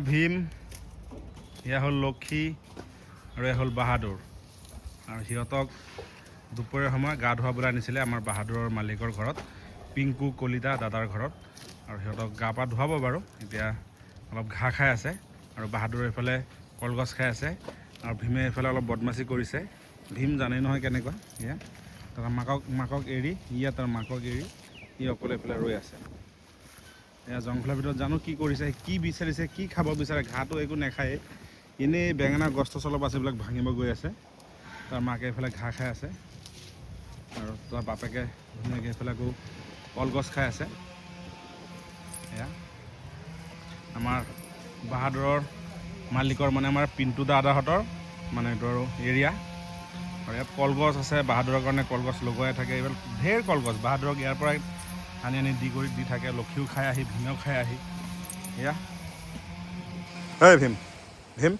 ভীম, এয়া হ'ল লক্ষী আৰু এয়া হ'ল বাহাদুৰ। আৰু সিহঁতক দুপৰীয়াৰ সময় গা ধুৱাবলৈ আনিছিলে আমাৰ বাহাদুৰৰ মালিকৰ ঘৰত, পিংকু কলিতা দাদাৰ ঘৰত। আৰু সিহঁতক গা পা ধুৱাব বাৰু। এতিয়া অলপ ঘাঁহ খাই আছে আৰু বাহাদুৰ এইফালে কলগছ খাই আছে আৰু ভীমে এইফালে অলপ বদমাচি কৰিছে। ভীম জানেই নহয় কেনেকুৱা। এয়া তাৰ মাকক এৰি তাৰ মাকক এৰি অকলে এইফালে ৰৈ আছে। এয়া জংঘলৰ ভিতৰত জানো কি কৰিছে, কি বিচাৰিছে, কি খাব বিচাৰে। ঘাঁহটো একো নাখায়, এনেই বেঙেনা গছ তছ অলপ আছে, এইবিলাক ভাঙিব গৈ আছে। তাৰ মাকে এইফালে ঘাঁহ খাই আছে আৰু তাৰ বাপেকে ধুনীয়াকৈ এইফালে আকৌ কলগছ খাই আছে। এয়া আমাৰ বাহাদুৰৰ মালিকৰ মানে আমাৰ পিণ্টু দাদাহঁতৰ মানে এইটো আৰু এৰিয়া। আৰু ইয়াত কলগছ আছে, বাহাদুৰৰ কাৰণে কলগছ লগোৱাই থাকে। এইবিলাক ঢেৰ কলগছ বাহাদুৰক ইয়াৰ পৰাই আনি দি থাকে। লক্ষীও খাই আহি, ভীমেও খাই আহি। এয়া ঐ ভীম, ভীম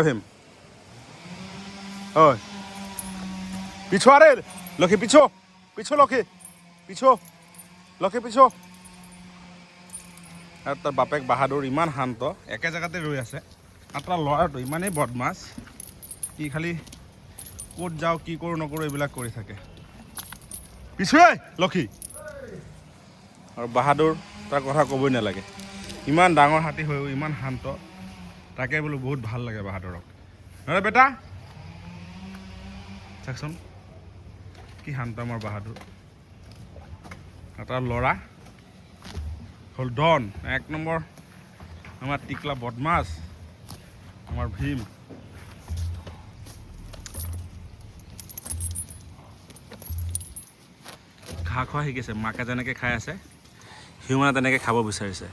ভীম ঐ পিছো আরে লক্ষী, পিছো পিছো লক্ষী, পিছো লক্ষী, পিছো। আৰু তাৰ বাপেক বাহাদুৰ ইমান শান্ত, একে জেগাতে ৰৈ আছে। আৰু তাৰ ল'ৰাটো ইমানেই বদমাছ, সি খালি ক'ত যাওঁ, কি কৰোঁ নকৰোঁ এইবিলাক কৰি থাকে। পিছুৱে লক্ষী। আৰু বাহাদুৰ তাৰ কথা ক'বই নালাগে, ইমান ডাঙৰ হাতী হৈও ইমান শান্ত। তাকে বোলো বহুত ভাল লাগে বাহাদুৰক। নহয় বেটা, চাওকচোন কি শান্ত আমাৰ বাহাদুৰ। আৰু তাৰ ল'ৰা হ'ল ডন, 1 নম্বৰ আমাৰ টিকলা বদমাছ, আমাৰ ভীম। ঘাঁহ খোৱা শিকিছে, মাকে যেনেকৈ খাই আছে সিও মানে তেনেকৈ খাব বিচাৰিছে।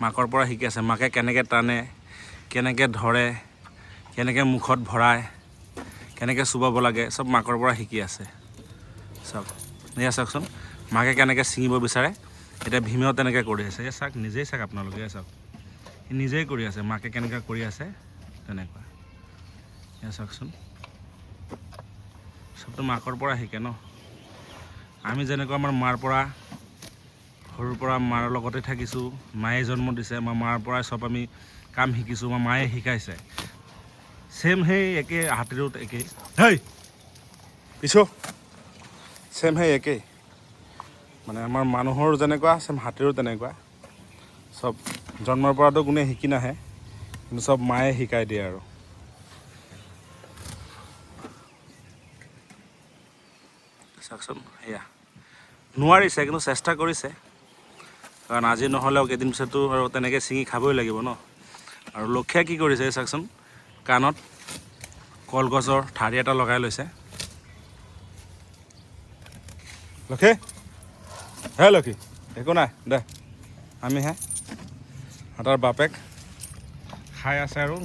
মাকৰ পৰা শিকি আছে, মাকে কেনেকৈ টানে, কেনেকৈ ধৰে, কেনেকৈ মুখত ভৰায়, কেনেকৈ চুবাব লাগে, চব মাকৰ পৰা শিকি আছে। চাওক এয়া চাওকচোন, মাকে কেনেকৈ ছিঙিব বিচাৰে, এতিয়া ভীমেও তেনেকৈ কৰি আছে। এয়া চাওক, নিজেই চাওক আপোনালোকে, এয়া চাওক সি নিজেই কৰি আছে, মাকে কেনেকৈ কৰি আছে তেনেকুৱা। এয়া চাওকচোন, চবতো মাকৰ পৰা শিকে ন। আমি যেনেকুৱা আমাৰ মাৰ পৰা, সৰুৰ পৰা মাৰ লগতে থাকিছোঁ, মায়ে জন্ম দিছে, আমাৰ মাৰ পৰাই চব আমি কাম শিকিছোঁ, আমাৰ মায়ে শিকাইছে। ছেম সেই একেই, হাতীৰো একেই। হেই পিছো ছেম সেই একেই, মানে আমাৰ মানুহৰ যেনেকুৱা ছেম হাতীৰো তেনেকুৱা। চব জন্মৰ পৰাতো কোনে শিকি নাহে, কিন্তু চব মায়ে শিকাই দিয়ে আৰু। চাওকচোন সেয়া নোৱাৰিছে, কিন্তু চেষ্টা কৰিছে। কাৰণ আজি নহ'লেও কেইদিন পিছতো আৰু তেনেকৈ ছিঙি খাবই লাগিব ন। আৰু লক্ষীয়ে কি কৰিছে চাওকচোন, কাণত কলগছৰ ঠাৰি এটা লগাই লৈছে। লক্ষী, হে লক্ষী, একো নাই দে, আমিহে। তাৰ বাপেক খাই আছে আৰু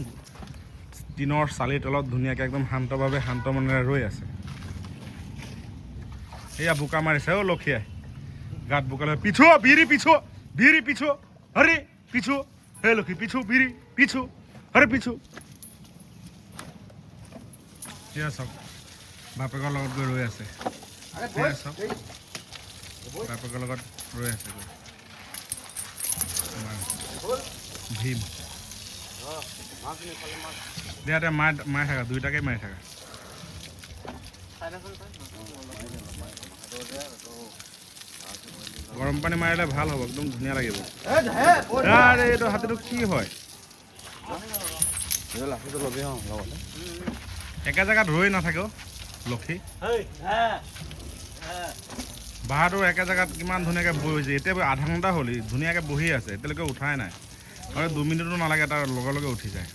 টিনৰ চালিৰ তলত ধুনীয়াকৈ একদম শান্তভাৱে, শান্ত মনেৰে ৰৈ আছে। এয়া বোকা মাৰিছে অ' লক্ষীয়ে, গাত বোকা লৈ। পিছো বিৰি, পিছো বিৰি, পিছো হৰি পিছো, হে লক্ষী পিছো বিৰি, পিছো হৰি পিছো। এয়া চাওক, বাপেকৰ লগত গৈ ৰৈ আছে। চাওক বাপেকৰ লগত ৰৈ আছে গৈ ভীম। দিয়া দিয়া, মাৰি থাকা, দুইটাকে মাৰি থাকা। গৰম পানী মাৰিলে ভাল হ'ব, একদম ধুনীয়া লাগিব। আৰে এইটো হাতীটো কি হয়, একে জেগাত ৰৈ নাথাকে লক্ষী। বাহাদুৰ একে জেগাত কিমান ধুনীয়াকৈ বহিছে, এতিয়া আধা ঘণ্টা হ'ল ধুনীয়াকৈ বহি আছে, এতিয়ালৈকে উঠাই নাই। আৰু 2 মিনিটো নালাগে, তাৰ লগে লগে উঠি যায়।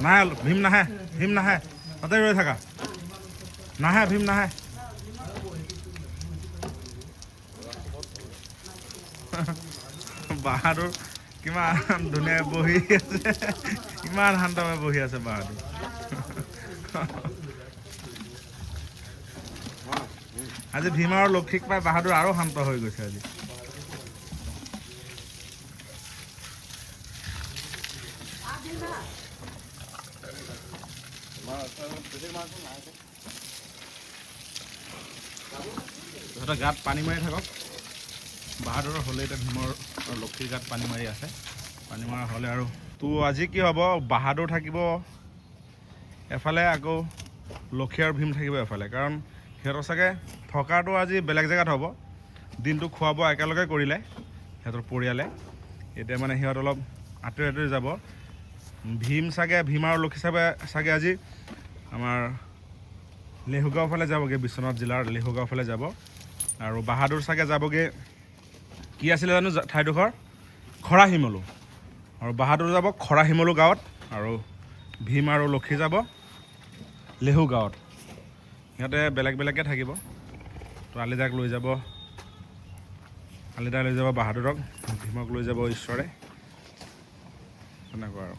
নাহে ভীম, নাহে ভীম, নাহে, তাতে ৰৈ থাকা, নাহে ভীম, নাহে। বাহাদুৰ কিমান ধুনীয়াকৈ বহি আছে, কিমান শান্তভাৱে বহি আছে বাহাদুৰ। আজি ভীম আৰু লক্ষীক পাই বাহাদুৰ আৰু শান্ত হৈ গৈছে আজি। গাত পানী মাৰি থাকক। বাহাদুৰৰ হ'লে এতিয়া ভীমৰ আৰু লক্ষীৰ গাত পানী মাৰি আছে। পানী মৰা হ'লে আৰু তো আজি কি হ'ব, বাহাদুৰ থাকিব এফালে, আকৌ লক্ষী আৰু ভীম থাকিব এফালে। কাৰণ সিহঁতৰ চাগে থকাটো আজি বেলেগ জেগাত হ'ব। দিনটো খোৱা বোৱা একেলগে কৰিলে সিহঁতৰ পৰিয়ালে। এতিয়া মানে সিহঁত অলপ আঁতৰি আঁতৰি যাব। ভীম আৰু লক্ষী চাগে আজি আমাৰ লেহুগাঁও ফালে যাবগৈ, বিশ্বনাথ জিলাৰ লেহুগাঁও ফালে যাব। আৰু বাহাদুৰ চাগে যাবগৈ, কি আছিলে জানো ঠাইডোখৰ, খৰা শিমলু। আৰু বাহাদুৰ যাব খৰা শিমলু গাঁৱত, আৰু ভীম আৰু লক্ষী যাব লেহু গাঁৱত। সিহঁতে বেলেগ বেলেগকৈ থাকিব। তো আলিদাক লৈ যাব, আলিদাই লৈ যাব বাহাদুৰক, ভীমক লৈ যাব ঈশ্বৰে, তেনেকুৱা আৰু।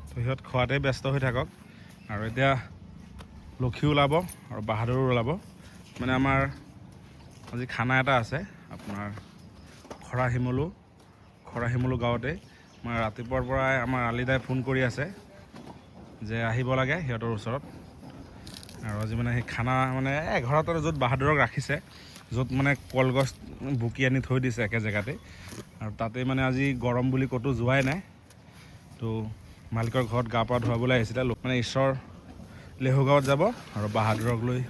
তো সিহঁত খোৱাতে ব্যস্ত হৈ থাকক। আৰু এতিয়া লক্ষী ওলাব আৰু বাহাদুৰো ওলাব। মানে আমাৰ আজি খানা এটা আছে আপোনাৰ খৰা শিমলু গাঁৱতে। মানে ৰাতিপুৱাৰ পৰাই আমাৰ আলিদাই ফোন কৰি আছে যে আহিব লাগে সিহঁতৰ ওচৰত। আৰু আজি মানে সেই খানা মানে ঘৰত য'ত বাহাদুৰক ৰাখিছে, য'ত মানে কলগছ বুকি আনি থৈ দিছে একে জেগাতে, আৰু তাতে মানে আজি গৰম বুলি ক'তো যোৱাই নাই। তো মালিকৰ ঘৰত গা পা ধুৱাবলৈ আহিছিলে। মানে ঈশ্বৰ লেহু গাঁৱত যাব আৰু বাহাদুৰক লৈ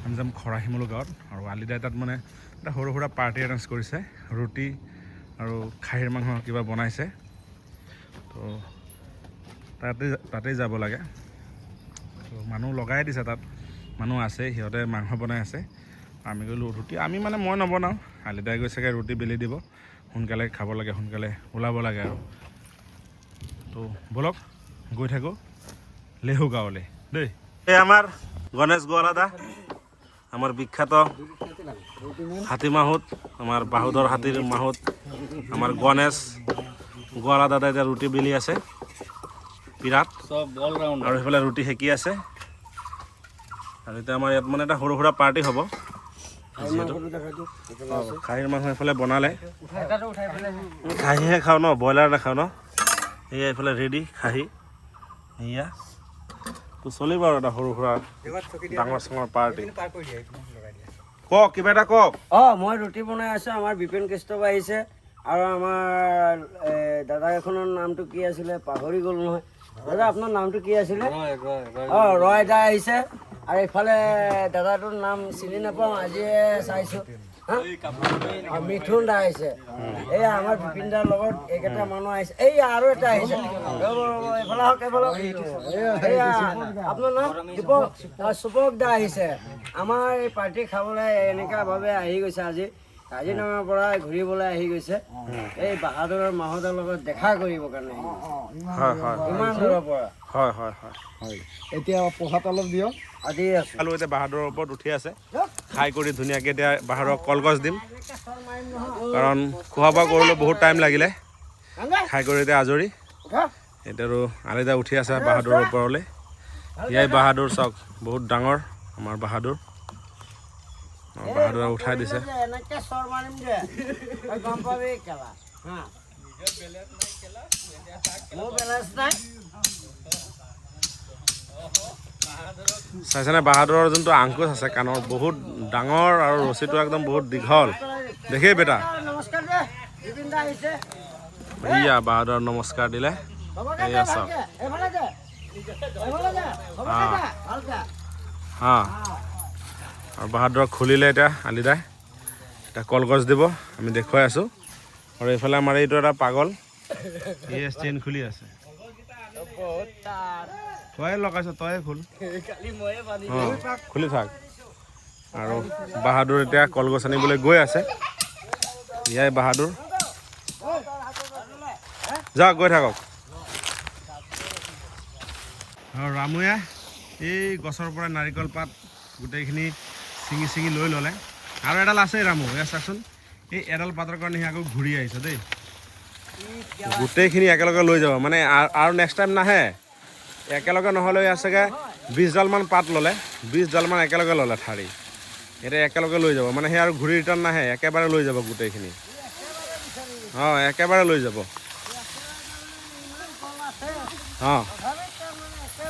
আমি যাম খৰা শিমলু গাঁৱত। আৰু আলিদাই তাত মানে এটা সৰু সুৰা পাৰ্টি এৰেঞ্জ কৰিছে, ৰুটি আৰু খাহীৰ মাংস কিবা বনাইছে। তো তাতেই যাব লাগে। তো মানুহ লগাই দিছে, তাত মানুহ আছে, সিহঁতে মাংস বনাই আছে। আমি গ'লোঁ ৰুটি, মানে মই নবনাওঁ, আলিদাই গৈ চাগে ৰুটি বেলি দিব। সোনকালে খাব লাগে, সোনকালে ওলাব লাগে আৰু। তো ব'লক গৈ থাকোঁ লেহু গাঁৱলৈ দেই। এই আমাৰ গণেশ গোৱালাদা, আমাৰ বিখ্যাত হাতী মাহুত, আমাৰ বাহুদৰ হাতীৰ মাহুত আমাৰ গণেশ গোৱালা দাদা এতিয়া ৰুটি বেলি আছে বিৰাট, আৰু সেইফালে ৰুটি সেকি আছে। আৰু এতিয়া আমাৰ ইয়াত মানে এটা সৰু সুৰা পাৰ্টি হ'ব। খাহীৰ মাংস এইফালে বনালে, খাহীহে খাওঁ ন, ব্ৰইলাৰ নাখাওঁ ন। এয়া এইফালে ৰেডি খাহী, এয়া তো চলিব আৰু এটা সৰু সুৰা ডাঙৰ চাঙৰ পাৰ্টি। কওক, কিবা এটা কওক। মই ৰুটি বনাই আছোঁ। আমাৰ বিপিন কৃষ্ণব আহিছে, আৰু আমাৰ দাদা এখনৰ নামটো কি আছিলে পাহৰি গ'ল নহয়। দাদা আপোনাৰ নামটো কি আছিলে? ৰয় দা আহিছে। আৰু এইফালে দাদাটোৰ নাম চিনি নাপাওঁ, আজিয়ে চাইছোঁ। মিথুন দা আহিছে। এই আমাৰ বিপিন দাৰ লগত এইকেইটা মানুহ আহিছে। এই আৰু এটা আহিছে, এইফালে হওক, এইফালে এয়া আপোনাৰ নাম সুপক দা আহিছে। আমাৰ এই পাৰ্টি খাবলৈ এনেকুৱাভাৱে আহি গৈছে। আজি কাজিৰঙাৰ পৰা ঘূৰিবলৈ আহি গৈছে, এই বাহাদুৰৰ মাহঁতৰ লগত দেখা কৰিবৰ কাৰণে। ইমান দূৰৰ পৰা। এতিয়া প্ৰসাদ অলপ দিয়ক। আজি আছোঁ এতিয়া বাহাদুৰৰ ওপৰত উঠি আছে, খাই কৰি ধুনীয়াকৈ এতিয়া বাহাদুৰক কলগছ দিম। কাৰণ খোৱা বোৱা কৰিলোঁ, বহুত টাইম লাগিলে। খাই কৰি এতিয়া আজৰি। এতিয়া আৰু আলিদা উঠি আছে বাহাদুৰৰ ওপৰলৈ। এয়াই বাহাদুৰ, চাওক বহুত ডাঙৰ আমাৰ বাহাদুৰ। বাহাদুৰে উঠাই দিছে। চাইছেনে বাহাদুৰৰ যোনটো আংকুচ আছে কাণৰ, বহুত ডাঙৰ, আৰু ৰছীটো একদম বহুত দীঘল। দেখিয়ে বেটা, এয়া বাহাদুৰ নমস্কাৰ দিলে। এয়া চাওক, আৰু বাহাদুৰক খুলিলে এতিয়া আলিদাই। এতিয়া কলগছ দিব, আমি দেখুৱাই আছোঁ। আৰু এইফালে আমাৰ এইটো এটা পাগল, এই চেইন খুলি আছে। তই লগাইছ, তই খুল, খুলি থাক। আৰু বাহাদুৰ এতিয়া কলগছ আনিবলৈ গৈ আছে। এয়াই বাহাদুৰ, যাওক গৈ থাকক। আৰু ৰামুৱে এই গছৰ পৰা নাৰিকল পাত গোটেইখিনি ছিঙি লৈ ল'লে। আৰু এডাল আছে ৰামু, এয়া চাচোন, এই এডাল পাতৰ কাৰণে সি আকৌ ঘূৰি আহিছে দেই। গোটেইখিনি একেলগে লৈ যাব, মানে আৰু নেক্সট টাইম নাহে। একেলগে নহ'লেও ইয়াৰ চাগে 20ডালমান পাত ল'লে, 20ডালমান একেলগে ল'লে ঠাৰি। এতিয়া একেলগে লৈ যাব, মানে সেই আৰু ঘূৰি ৰিটাৰ্ণ নাহে, একেবাৰে লৈ যাব গোটেইখিনি। একেবাৰে লৈ যাব।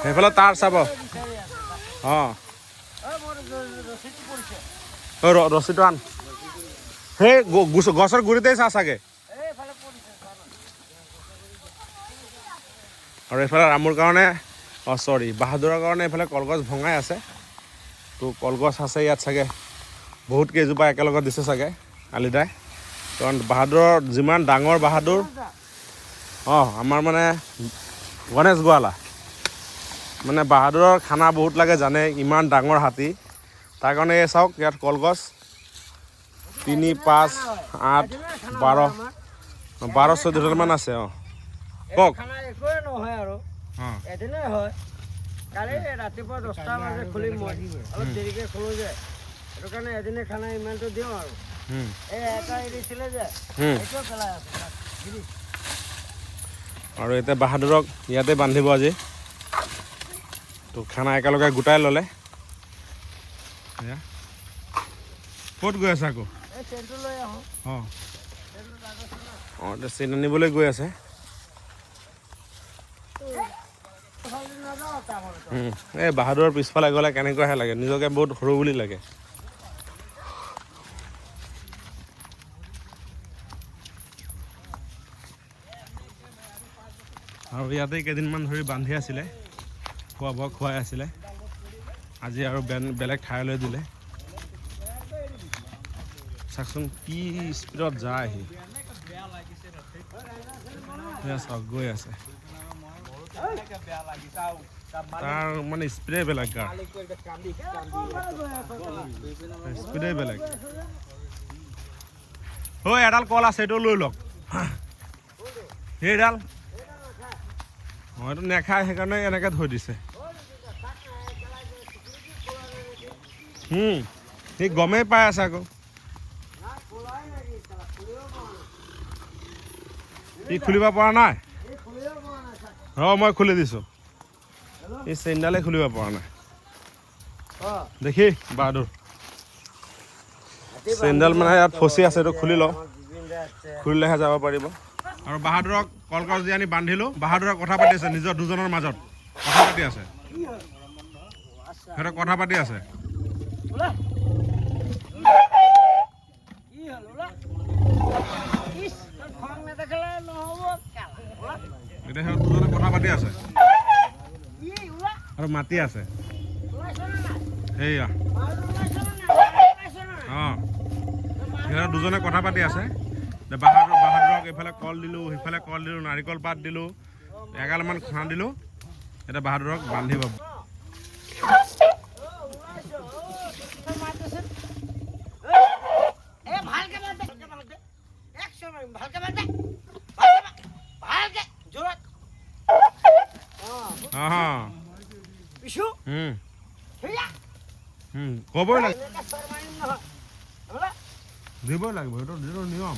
সেইফালে তাৰ চাব। ৰছীটো আন সেই গছৰ গুৰিতেই চা চাগে আৰু এইফালে ৰামুৰ কাৰণে চৰি বাহাদুৰৰ কাৰণে এইফালে কলগছ ভঙাই আছে তো কলগছ আছে ইয়াত চাগে বহুত কেইজোপা একেলগত দিছে চাগে আলিদাই কাৰণ বাহাদুৰৰ যিমান ডাঙৰ বাহাদুৰ আমাৰ মানে গণেশ গোৱালা মানে বাহাদুৰৰ খানা বহুত লাগে জানে ইমান ডাঙৰ হাতী তাৰ কাৰণে এই চাওক ইয়াত কলগছ 3, 5, 8, 12, 14 মান আছে কওক একোৱে নহয় আৰু এদিনে হয় কালি ৰাতিপুৱা 10টা বজাত খুলিম মই অলপ দেৰিকৈ খোলো যে সেইটো কাৰণে এদিনে খানা ইমানটো দিওঁ আৰু এই এটা এৰিছিলে যে এইটোও পেলাই আছে আৰু এতিয়া বাহাদুৰক ইয়াতে বান্ধিব আজি তো খানা একেলগে গোটাই ল'লে ক'ত গৈ আছে আকৌ এতিয়া চেন আনিবলৈ গৈ আছে এই বাহাদুৰৰ পিছফালে গ'লে কেনেকুৱাহে লাগে নিজকে বহুত সৰু বুলি লাগে আৰু ইয়াতে কেইদিনমান ধৰি বান্ধি আছিলে খোৱা বোৱা খুৱাই আছিলে আজি আৰু বেলেগ ঠাইলৈ দিলে চাওকচোন কি স্পীডত যায় সি চাওক গৈ আছে তাৰ মানে স্পীডে বেলেগ গা স্পীডে বেলেগ এডাল কল আছে এইটো লৈ লওক সেইডাল এইটো নেখায় সেইকাৰণে এনেকৈ থৈ দিছে সি গমেই পাই আছে আকৌ সি খুলিব পৰা নাই মই খুলি দিছোঁ এই চেইনডালে খুলিব পৰা নাই দেখি বাহাদুৰ চেইনডাল মানে ইয়াত ফচি আছে এইটো খুলি লওঁ খুলিলেহে যাব পাৰিব আৰু বাহাদুৰক কলগছ দি আনি বান্ধিলোঁ বাহাদুৰক কথা পাতি আছে নিজৰ দুজনৰ মাজত কথা পাতি আছে সিহঁতক কথা পাতি আছে এতিয়া সিহঁত দুজনে কথা পাতি আছে আৰু মাতি আছে সেয়া সিহঁত দুজনে কথা পাতি আছে বাহাদুৰক এইফালে কল দিলোঁ সিফালে কল দিলোঁ নাৰিকল পাত দিলোঁ এগালমান খানা দিলোঁ এতিয়া বাহাদুৰক বান্ধিব ক'বই লাগে দিবই লাগিব সেইটো নিয়ম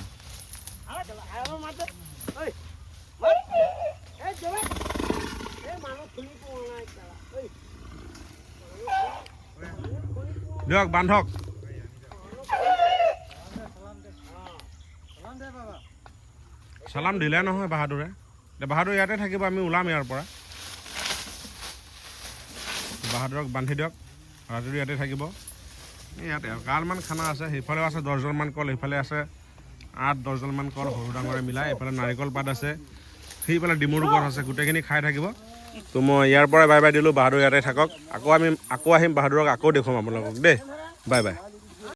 দিয়ক বান্ধক চালাম দিলে নহয় বাহাদুৰে বাহাদুৰ ইয়াতে থাকিব আমি ওলাম ইয়াৰ পৰা বাহাদুৰক বান্ধি দিয়ক ৰাতিটো ইয়াতে থাকিব ইয়াতে কালমান খানা আছে সেইফালেও আছে 10জনমান কল সেইফালে আছে 8-10জনমান কল সৰু ডাঙৰে মিলাই এইফালে নাৰিকল পাত আছে সেইফালে ডিমৰু গছ আছে গোটেইখিনি খাই থাকিব তো মই ইয়াৰ পৰাই বাই বাই দিলোঁ বাহাদুৰ ইয়াতে থাকক আকৌ আহিম বাহাদুৰক আকৌ দেখুৱাম আপোনালোকক দেই বাই বাই